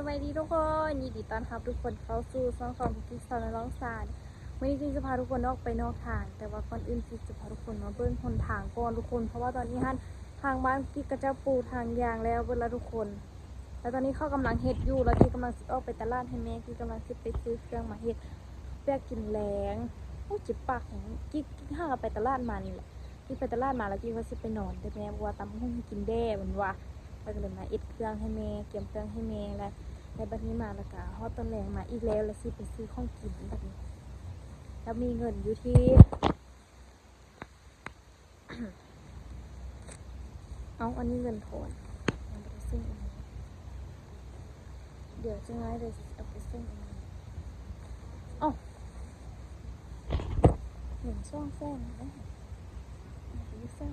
สวัสดีทุกคนยินดีต้อนรับทุกคนเข้าสู่ช่องของกิ๊กซอนและร้องซานวันนี้กิ๊กจะพาทุกคนออกไปนอกทางแต่ว่าก่อนอื่นกิ๊กจะพาทุกคนมาเบิ้งหนทางก่อนทุกคนเพราะว่าตอนนี้ทางบ้านกิ๊กก็จะปูทางยางแล้วเบิ้งแล้วทุกคนแล้วตอนนี้เขากำลังเฮ็ดอยู่แล้วกิ๊กกำลังออกไปตลาดให้แม่กิ๊กกำลังไปซื้อเครื่องมาเฮ็ดเพื่อกินแรงโอ้จิบปากของกิ๊กห้างไปตลาดมานี่แหละกิ๊กไปตลาดมาแล้วกิ๊กว่าสิไปนอนแต่แม่บอกว่าตำหุ้งกินแด้เหมือนว่าก็เลยมาเอ็ดเครื่องให้แม่เกี่ยมเครื่องให้แม่แล้วในบัดนี้มาแล้วก็ฮอดต้นแรงมาอีกแล้วแล้วสิไปซื้อของกินแบบนี้แล้วมีเงินอยู่ที่ เอาอันนี้เงินโทนยังไม่ได้ซื้ออันนี้เดี๋ยวจะง่ายเลยเอาไปซื้ออันนี้อ๋อหนึ่งช่องแซงนะไปซื้อ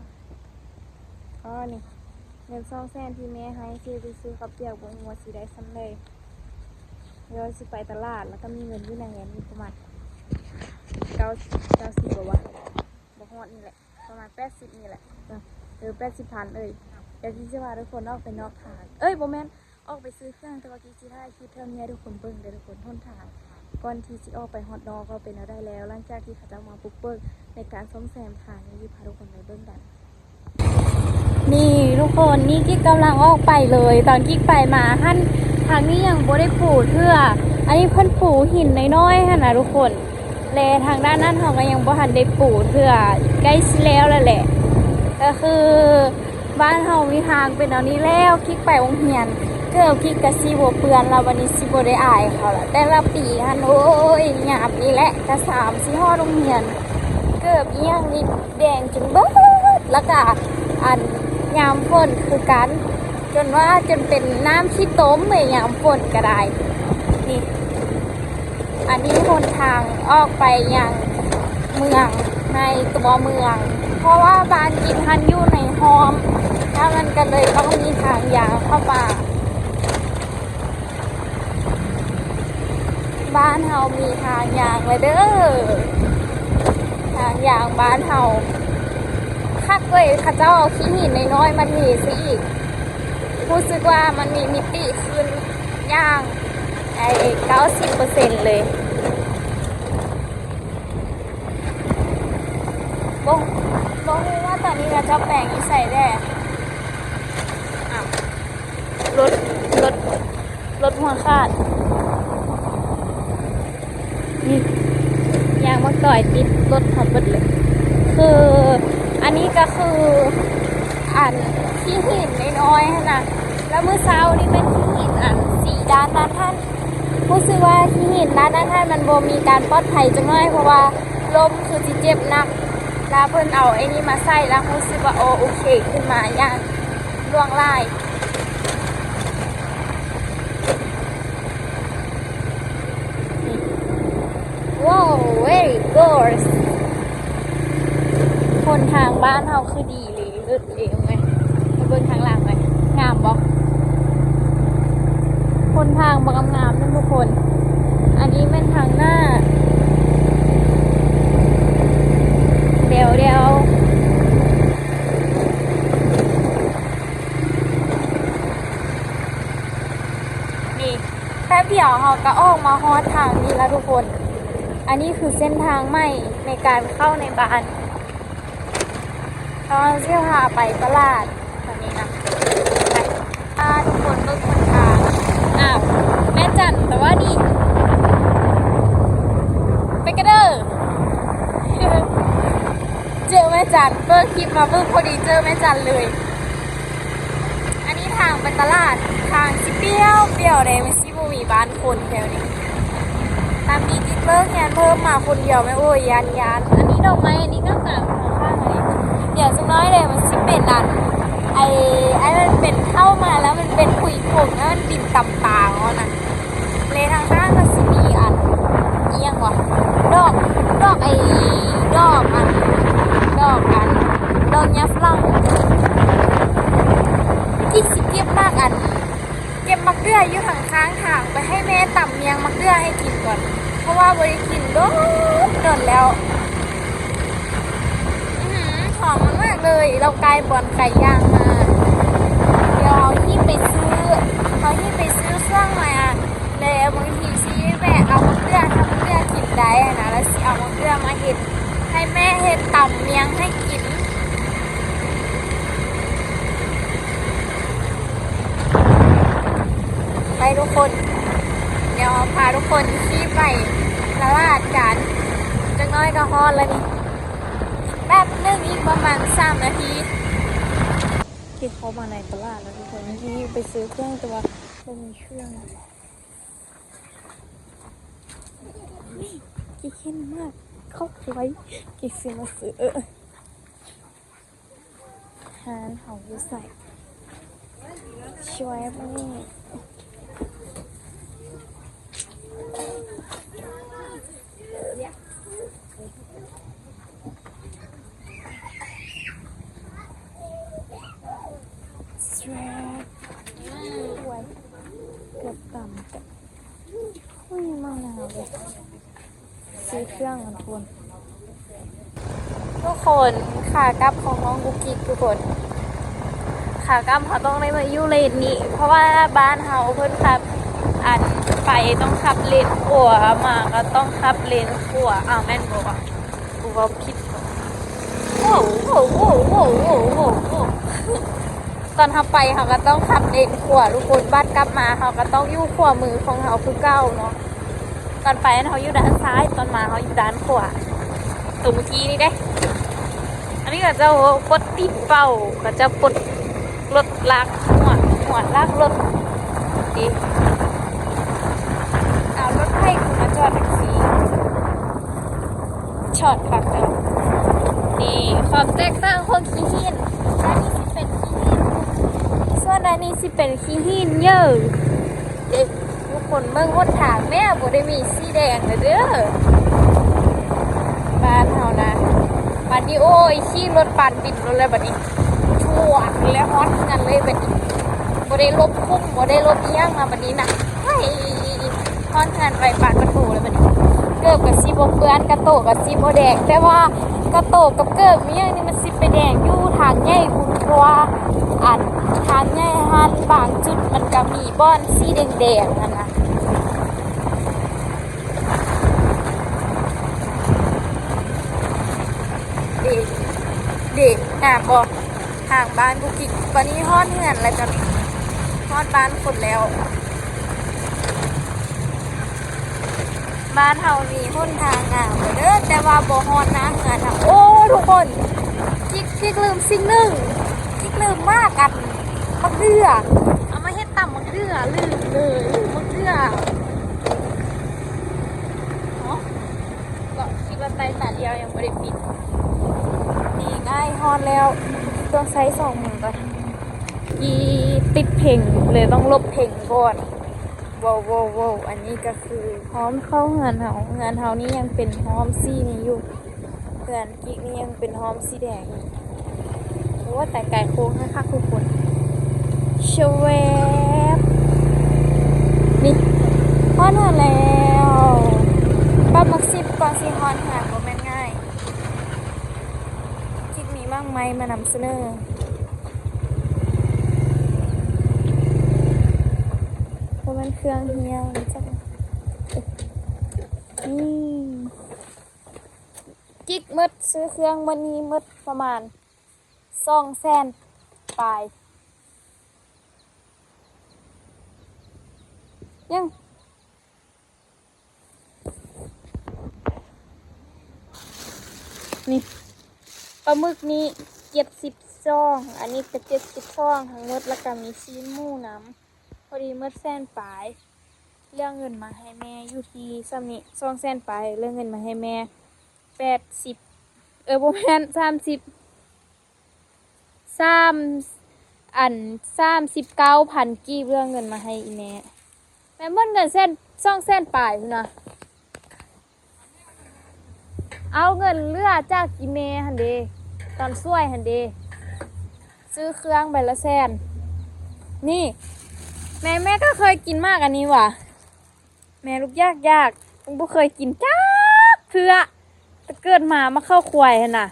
อ๋อนี่เงิน200,000ที่แม่ให้ไปซื้อกับเจียวบงวัวสีได้ซ้ำเลยเดี๋ยวสิไปตลาดแล้วก็มีเงินอยู่ในเงินมีประมาณ90กว่าบ่ฮอดนี่แหละประมาณ80นี่แหละ80,000เดี๋ยวกิ๊กจะพาทุกคนออกไปนอกทางบ่แม่นออกไปซื้อเครื่องแต่ว่ากิ๊กสิถ่ายคลิปเท่านี้ทุกคนเบิ่งเด้อทุกคนทนทางก่อนที่สิออกไปฮอดนอกก็เป็นเอาได้แล้วหลังจากที่เขาจะมาปลุกเบิกในการซ่อมแซมทางนี้พาทุกคนไปเบิ่งกันนี่ทุกคนนี่กิ๊กกำลังออกไปเลยตอนกิ๊กไปมาทางนี้ยังบ่ได้ปูเทื่ออันนี้เพิ่นปูหินน้อยๆหั่นน่ะทุกคนแลทางด้านนั้นเขาก็ยังบ่ทันได้ปูเทื่อใกล้สิแล้วแหละก็คือบ้านเฮามีทางเป็นเอานี้แล้วกิ๊กไปโรงเรียนเกือบกิ๊กก็สิบ่เปื้อนแล้ววันนี้สิบ่ได้อายเขาละแต่ละปีหั่นโอ้ยหยาบนี่แหละก็3 4 ฮอดโรงเรียนเกือบอีหยังนี่แดงจนเบิดแล้วก็อันยามฝนคือกันจนเป็นน้ำขี้ต้มเลยยามฝนก็ได้นี่อันนี้หนทางออกไปยังเมืองในตัวเมืองเพราะว่าบ้านกินทันอยู่ในหอมถ้ามันก็เลยต้องมีทางยาวเข้ามาบ้านเฮามีทางยางเลยเด้อทางยางบ้านเฮาคักเว้ยข้าเจ้าเอาขี้หินน้อยๆมันมีซะอีกรู้สึกว่ามันมีมิติขึ้นย่าง90%เลยบ่รู้ว่าตอนนี้เราจะแปลงนิสัยได้รถหัวขาดนี่ยางมาต่อยติดรถขับรถเลยคืออันนี้ก็คือที่หินน้อยๆนะแล้วเมื่อเช้านี่เป็นที่หินสีด้านนั้นท่านรู้สึกว่าที่หินด้านนั้นท่านมันบ่มีการปลอดภัยจังเลยเพราะว่าลมคือสิเจ็บหนักแล้วเพิ่นเอาไอ้นี่มาใส่แล้วรู้สึกว่าโอเคขึ้นมาอย่างล่วงลายว้าวเว้ยกอร์สคนทางบ้านเฮาคือดีเลยเลิศเลยไหมไปเบิ่งทางหลังไหมงามบ่คนทางบ่งามนั่นทุกคนอันนี้เป็นทางหน้าเดี๋ยวนี่แป๊บเดียวเราก็ออกมาฮอดทางนี้แล้วทุกคนอันนี้คือเส้นทางใหม่ในการเข้าในบ้านเราจะพาไปตลาดตอนนี้นะไปทุกคนเบิ่งคนทางแม่จันแต่ว่านี่ไปกันเด้อ เจอแม่จันเปิดคลิปมาปุ๊บพอดีเจอแม่จันเลยอันนี้ทางไปตลาดทางสิเปรี้ยวเลยไม่ซิบูมีบ้านคนแถวนี้ตามมีจิ๊กเลิกงานเพิ่มมาคนเดียวไม่โอ้ยยานอันนี้ดอกไม้อันนี้ก็งามข้างๆเลยเดี๋ยวสักน้อยเลยมันสิเป็นไอ้มันเป็นเข้ามาแล้วมันเป็นขุยผงแล้วมันบินต่ำตาอ๋อนะเลยทางข้างก็สิมีนี่ยังวะดอกยับลังกิ๊กสิเก็บมากเก็บมักเดืออยู่ข้างทางไปให้แม่ต่ำเมียงมักเดือให้กินก่อนเพราะว่าบริกินโดนแล้วหอมมากเลยเรากลายบอนไก่ย่างมาเดี๋ยวที่ไปซื้อเครื่องมา เฮ็ดตำเมียงให้กินไปทุกคนเดี๋ยวพาทุกคนขี่ไปตลาดกันจังน้อยก็ฮอดแล้วนี่แป๊บนึงอีกประมาณ3 นาทีที่เขามาในตลาดแล้วทุกคนที่ไปซื้อเครื่องแต่ว่าไม่มีเครื่องกี่เข้มมากเข้าไว้กี่ซื้อมาซื้อหานเขาอยู่ใส่ช่วยนี่เกือบต่ำแต่อุ้ยมากแล้วเลยซื้อเครื่องกันทุกคนขากลับของน้องกุ๊กกิ๊กทุกคนขากลับเขาต้องได้มาอยู่เลนนี้เพราะว่าบ้านเขาเพิ่นขับอันไปต้องขับเลนขวามาก็ต้องขับเลนขวาแม่นบอกว่ากูว่าผิดโอ้โหโอ้โหโอ้โหโอ้โหตอนเขาไปเขาก็ต้องขับเลนขวาทุกคนบ้านกลับมาเขาก็ต้องอยู่ขวามือของเขาคือเก้าเนาะตอนไปเขาอยู่ด้านซ้ายตอนมาเขาอยู่ด้านขวาตัวเมื่อกี้นี่ได้อันนี้ก็จะปลดติดเป่าก็จะปลดรถลากหัวลากรถดีเอารถไฟมาจอดแท็กซี่ช็อตค่ะเจ้านี่ความแตกต่างของขี้หินด้านนี้สิเป็นขี้หินส่วนด้านนี้สิเป็นขี้หินเยอะเด็กทุกคนเบิ่งรถถางแม่บ่ได้มีสีแดงเลยเด้อบ้านเฮานะบัดนี้โอ้ยขี่รถปั่นบินรถเลยบัดนี้ชั่วแล้วฮอตกันเลยบัดนี้บ่ได้ลบคุ้มบ่ได้ลบเอี้ยงมาบัดนี้นะเฮ้ยฮอตกันไปปากกระโถเลยบัดนี้เกิบกับซีบ่เปื้อนกระโตกับซีบ่แดงแต่ว่ากระโตกับเกิบเอี้ยงนี่มันสิไปแดงอยู่ทางใหญ่คุณเพราะว่าอันทางใหญ่หันบางจุดมันก็มีบ่อนสีแดงๆนั่นน่ะเด็กบอกทางบ้านกุกิกวันนี้ฮอดเหือนแล้วจนฮอดบ้านคนแล้วบ้านเฮานี่ห้นทางงามเด้อแต่ว่าบ่ฮอดนะเหือนค่ะโอ้ทุกคนกิ๊กลืมสิ่งหนึ่งกิ๊กลืมมากกันมักเดือเอามาเฮ็ดตำมักเดือลืมเลยมักเดือเนาะก็คิดว่าไตตาเดียวยังไม่ได้ปิดนี่ง่ายฮอดแล้วต้องใช้2 มือก่อนอีติดเพ่งเลยต้องลบเพ่งก่อนว้าวอันนี้ก็คือหอมเข้างานเฮานี่ยังเป็นหอมสีนี่อยู่เพื่อนกิ๊กนี่ยังเป็นหอมสีแดงโอ้แต่ไก่โค้งนะคะทุกคนเชเวฟนี่ฮอดแล้วบ้านมักซิบก่อนสิฮอดหาบ่แม่นง่ายบ้างไหมมานำเสนอเพราะมันเครื่องเฮียจังนี่กิ๊กมืดซื้อเครื่องวันนี้มืดประมาณ200,000ปลายยังนี่ปลาหมึกนี้70 ซองอันนี้ก็70 ซองทั้งหมดแล้วก็มีซีนหมูน้ำพอดีเมื่อ100,000ปลายเรื่องเงินมาให้แม่อยู่ที่ซ้ำนี้200,000ปลายเรื่องเงินมาให้แม่80บ่แม่น39,000กีบเรื่องเงินมาให้อีแม่แม่เบิ่งเงิน200,000ปลายพุ่นน่ะเอาเงินเหลือจากอีเมหันเดตอนช่วยหันเดซื้อเครื่องใบละ100,000นี่แม่ก็เคยกินมากอันนี้ว่ะแม่ลูกยากมึงบ่เคยกินจ้าเพื่อแต่เกิดมาเข้าควายหั่นน่ะ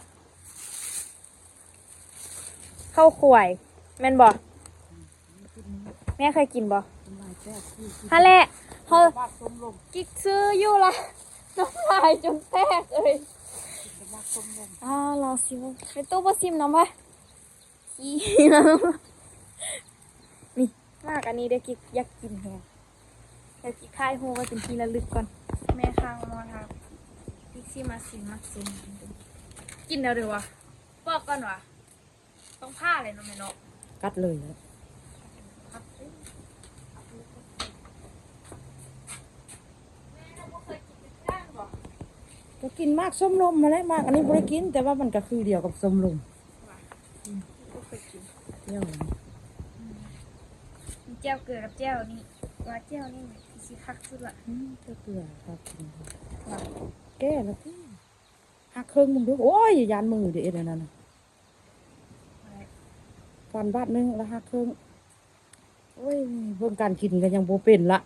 เข้าควายแม่นบ่แม่เคยกินบ่ฮะแหละเฮากิ๊กซื้ออยู่ล่ะน้ำลายจนแตกเลย มาส้มลม เราซิมไปตู้บ่ซิมน้ำปะขี้นี่มากอันนี้ได้กินอยากกินแฮงอยากกินค่ายโฮไว้เป็นที่ระลึกก่อนแม่ข้างมอครับพิกซี่มาซิมกินแล้วเดี๋ยววะบอกก่อนวะต้องผ้าเลยเนาะแม่เนาะ กัดเลยแล้ว ครับแม่เราบ่เคยกินเป็นก้างบ่ ก็กินมากส้มลมมาแล้วมากอันนี้บ่ได้กินแต่ว่ามันก็คือเดียวกับส้มลม บ่เคยกิน เที่ยวนี่ มีแจ่วเกลือกับแจ่วนี่ว่าแจ่วนี่สิคักสุดละ ก็เกลือครับกินครับแก้แล้วพี่หักเครื่องมึงดูโอ้ยยานมือเดี๋ยวนั่นน่ะฟันบาดนึงแล้วหักเครื่องโอ้ยเบิ่งการกินกันยังบ่เป็นละ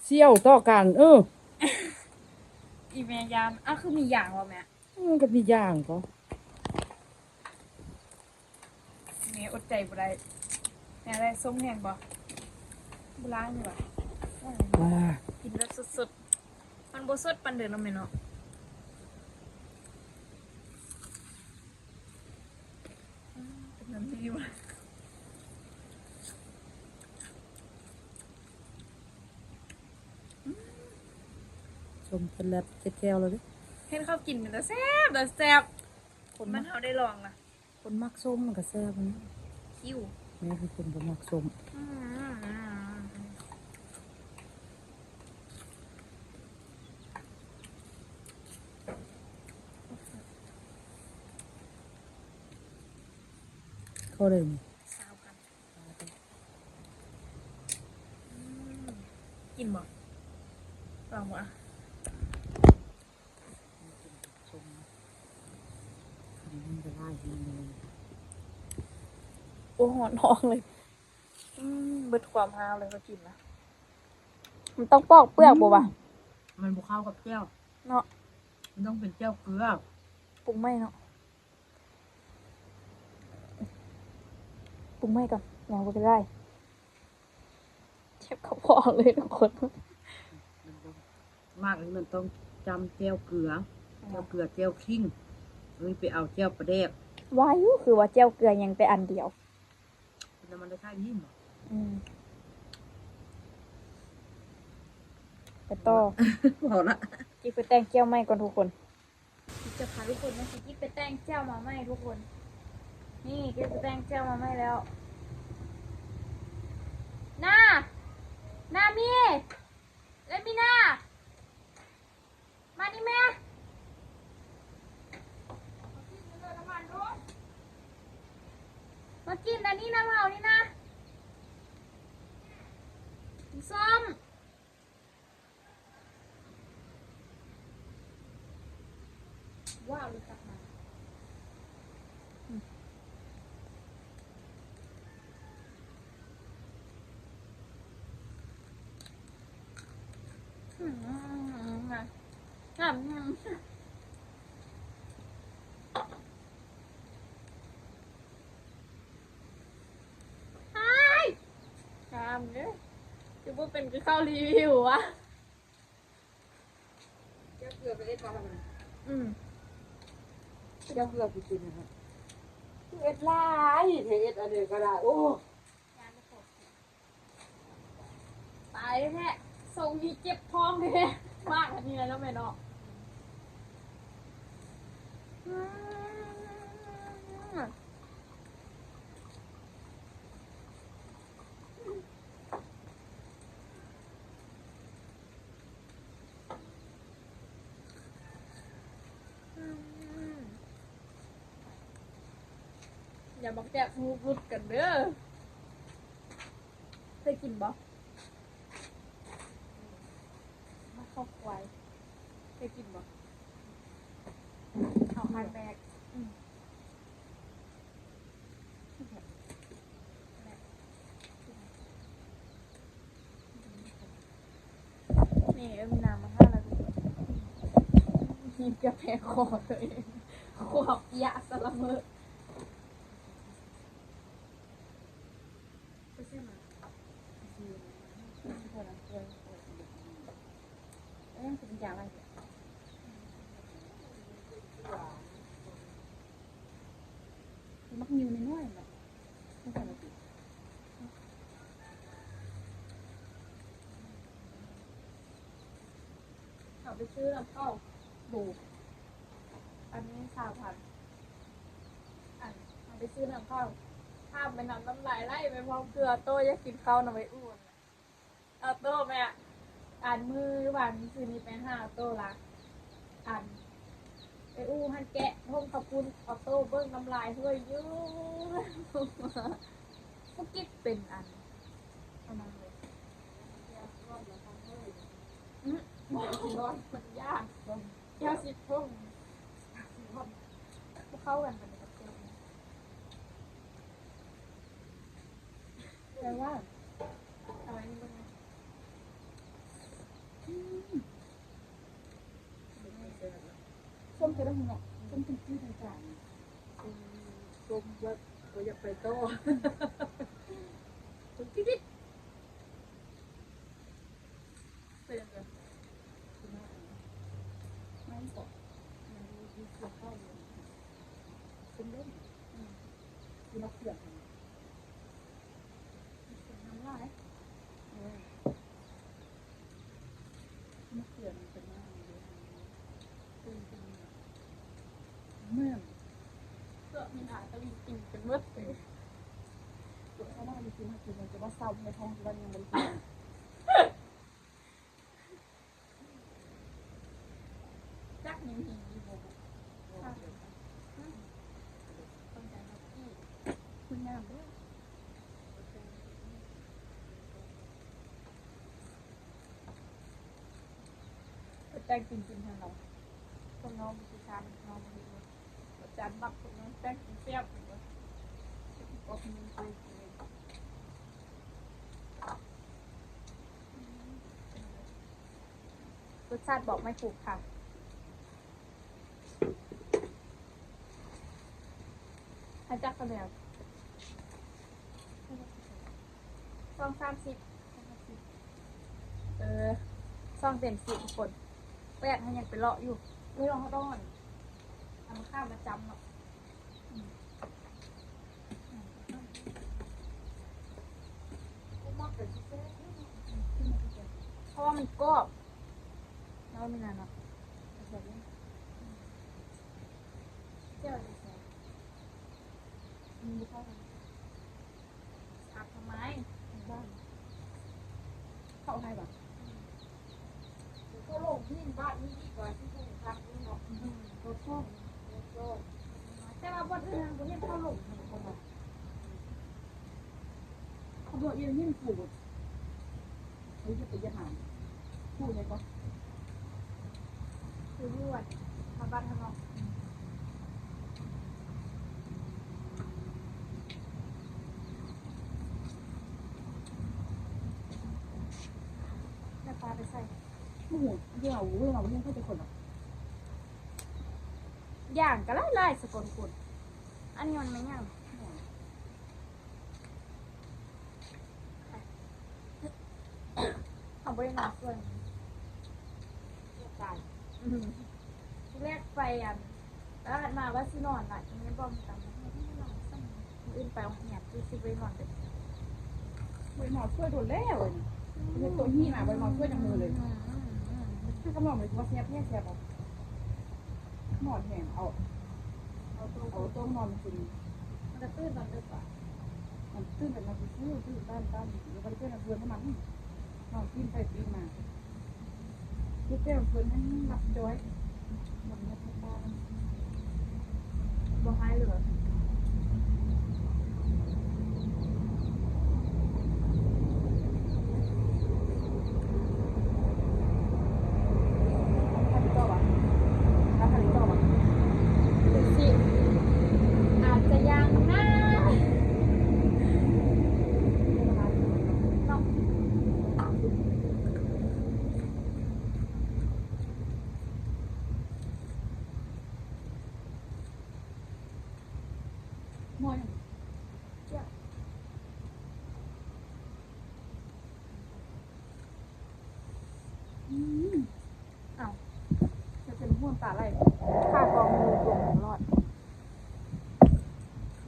เสี่ยวต่อกันอีแม่ยามคือมีอย่างวะแม่ มันก็มีอย่างก็ แม่อดใจบ่ได้แม่ได้ส้มแห้งบ่บ่ล้างนี่ว่ะ ว่า กินแบบสดๆมันบ่สดปานเดิมเนาะแม่เนาะเป็นน้ำดีว่ะ ชมเป็นแล้วเจ็ดแก้วแล้วดิ เห็นเขากินมันแต่แซ่บคนมั มัน ก เฮาได้ลองล่ะ คนมักส้มมันก็แซ่บมัน คิว แม่เป็นคนบ่มักส้ม อืม เขาเลยนี่ สาวกันกินบ่ลองบ่อะ ส้มมันจะได้ดีเลย โอ้หอนท้องเลยเบิดความฮาวเลยก็กินนะมันต้องปอกเปลือกบ่วะ มันบ่เข้ากับแก้ว เนาะ มันต้องเป็นแก้วเกลือ ปรุงไม่เนาะปรุงไม่ก่อนอย่างบ่เป็นไรเจ็บกระเพาะเลยทุกคน มากเลยมันต้องจำแก้วเกลือแก้วเกลือแก้วขิงไปเอาแก้วปลาแดก วายุคือว่าเจียวเกลือยังแต่อันเดียว แล้วมันได้ค่ายนิ่ม ไปต่อ พอละ กิ๊กไปแต่งเจียวไหมก่อนทุกคนจะพาทุกคนมาสิกิ๊กไปแต่งเจียวมาไหมทุกคน นี่กิ๊กไปแต่งเจียวมาไหมแล้วหน้ามีเล่นมีหน้ามานี่แม่มากินอันนี้นะเผานี่นะส้มว้าวเลยกลับมาเนี่ยจะพูดเป็นคือเข้ารีวิววะ แก้วเกลือไปเอ็ดมาแล้ว เดี๋ยว เกลือไปกินนะครับเอ็ดลายเอ็ดอันเดียวก็ได้โอ้ ตายแท้ทรงนี้เจ็บท้องแท้มากอันนี้แล้วแม่เนาะอย่าบอกแจกมูรุดกันเด้อเคยกินบ่มาเข้าควายเคยกินบ่เอาคานแบกนี่ก็มีน้ำมาให้แล้วมีกาแฟคอตัวเองขวบยะสลัมเมอร์ไม่ใช่มาเอ้ยเป็นอย่างไร มักนิ้วน้อยๆแบบไม่ใช่ละติเอาไปซื้อน้ำเข้าบูอันนี้3,000อันเอาไปซื้อน้ำเข้าห้ามไปนำน้ำลายไล่ไปพร้อมเกลือโต้อยากกินข้าวหน่อยอ้วนเอาโต้แม่อ่านมือวันคืนนี้ไป5โต้ละอ่านไปอู้หันแกะห้องขอบคุณเอาโต้เบิ้งน้ำลายเฮ้ยยุ่งพวกกิ๊กเป็นอันเอามาเลยร้อนมันยากแก้วสิบทุ่มพวกเข้ากันเป็นกับเต้แต่ว่าเอาไว้นี่บ้างไหม ส้มจะได้หัวส้มเป็นชื่อต่างๆส้มว่าเราอยากไปโต้ส้มจิ๊ดเป็นยังไง ไม่ตกมันมีเสียงเข้าเลยส้มเล่นคือนักเสียง น้ำลาย นักเสียงเป็นมากเลยเมื่อ เสื้อมีหาตะลิงปิงเป็นเมื่อเลย ตัวเขาว่าจริงๆคือมันจะว่าเศร้าในท้องจะว่ายังไม่ได้ จักนิ้วหินดีโบต้องใจนักที่คุณงามด้วยแจ้งจริงๆทางเราคนน้องมีชาน้องมีจานบักคนน้องแจ้งกินเปรี้ยวก็มีไปรสชาติบอกไม่ถูกค่ะอาจักกันแล้ว230ซ่องเต็ม10ทุกคนแปดให้ยังไปเลาะอยู่ไม่ลองเขาต้องทำข้าวมาจำเนาะเพราะว่ามันกรอบแล้วมีนานเนาะเจ้าดีแซ่มีข้าวอาบทำไมบ้านเข้าให้แบบก็ลงที่บ้านนี่ดีกว่าที่ถูกทำนี่เนาะรถช่องแต่ว่าบนอื่นบนนี้เข้าลงนี่คนละ เขาบอกยังยิ่งปวดเขาจะไปยัดหางพูดเลยก็ คือยวดทำบ้านทำนอกแม่ปลาไปใส่ โอ้โหเดี๋ยวเรื่องเราเรื่องเขาจะคนหรอ ย่างก็ไล่สกลกุดอันนี้มันไม่ย่างเอาไปหนักส่วนตายที่แรกไปอันแล้วหันมาว่าสินอนหลับยังไม่บอกแต่ไม่นอนสั่งอื่นไปเอาเนี่ยคือสิไปนอนเด็ก ใบหมอช่วยโดนแล้วเลยเป็นตัวหี้มาใบหมอช่วยจังมือเลยถ้าเขาบอกเลยว่าเสียบเนี่ยเสียบเอาหมอนแห้งเอาต้มนอนกิน มันจะตื้นนอนดึกกว่า มันตื้นแบบมันตื้นต้านเดี๋ยวไปเพื่อนเพื่อนเข้ามา นอนปีนไปปีนมาลูกเป้เพื่อนให้หลับจ้อยหลับนับบ้าน บ่หายเหลือสิอาจจะยังนะเนาะ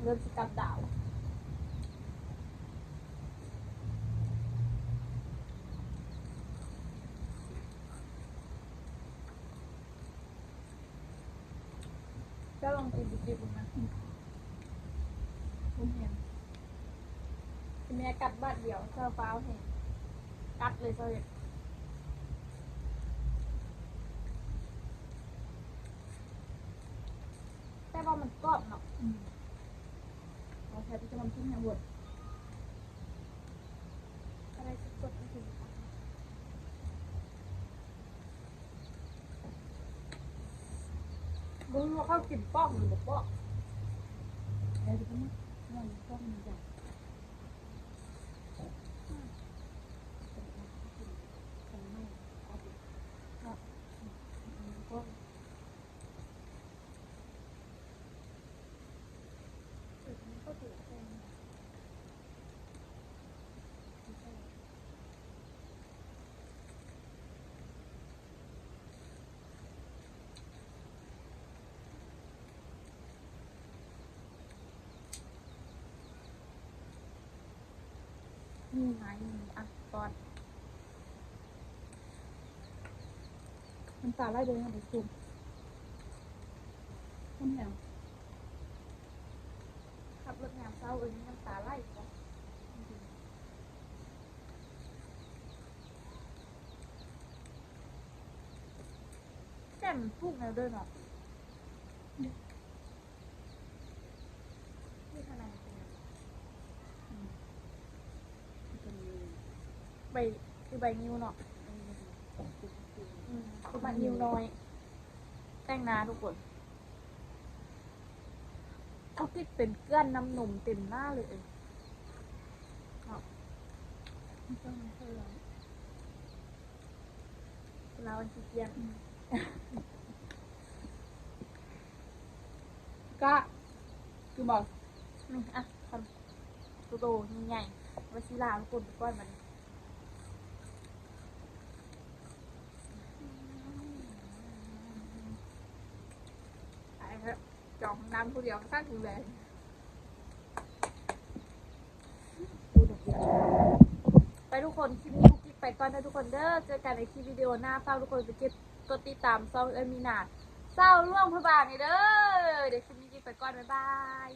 ริ่มสิกลับดาวก็ลองกินดิบๆนะ คุณเห็น แม่กัดบาดเดียวเสื้อฟ้าเห็นกัดเลยเสื้อแต่ว่ามันกรอบเนาะ เราแทบจะมันขึ้นอย่างบด อะไรสดๆไม่ถึงมึงว่าเขากินป้องหรือป้อง แล้วจะเป็นว่าก็มีอย่างทำไม่เอาไปก็ ก็ถือเป็นนี่ไงอ่ะก่อน มันตาไล่เลยนะเด็กคุณคุณเห็น ขับรถงามเศร้าเอ้ยน้ำตาไหลก่อนแจ่มพุ่งแล้วด้วยเนาะนี่ขนาดเป็น จะมี ใบคือใบนิ้วเนาะคือใบนิ้วน้อย แต่งหน้าทุกคนเขาคิดเป็นเกลือนน้ำนมเต็มหน้าเลยเนาะ ไม่ต้องไม่ต้อง เราวันที่เกียน ก็คือบอก นี่อ่ะทำตัวโตใหญ่ๆวชิลาทุกคนก้อนมันไอ้ครับจองน้ำผู้เดียวสร้างถึงเลย ดูดอกยา ไปทุกคนคลิปนี้กุ๊กกิ๊กไปก่อนนะทุกคนเด้อเจอกันในคลิปวิดีโอหน้าฝากทุกคนไปกดติดตามซองมีนาเศร้าร่วงพระบางนี่เด้อเดี๋ยวคลิปนี้กิ๊กไปก่อนบ๊ายบาย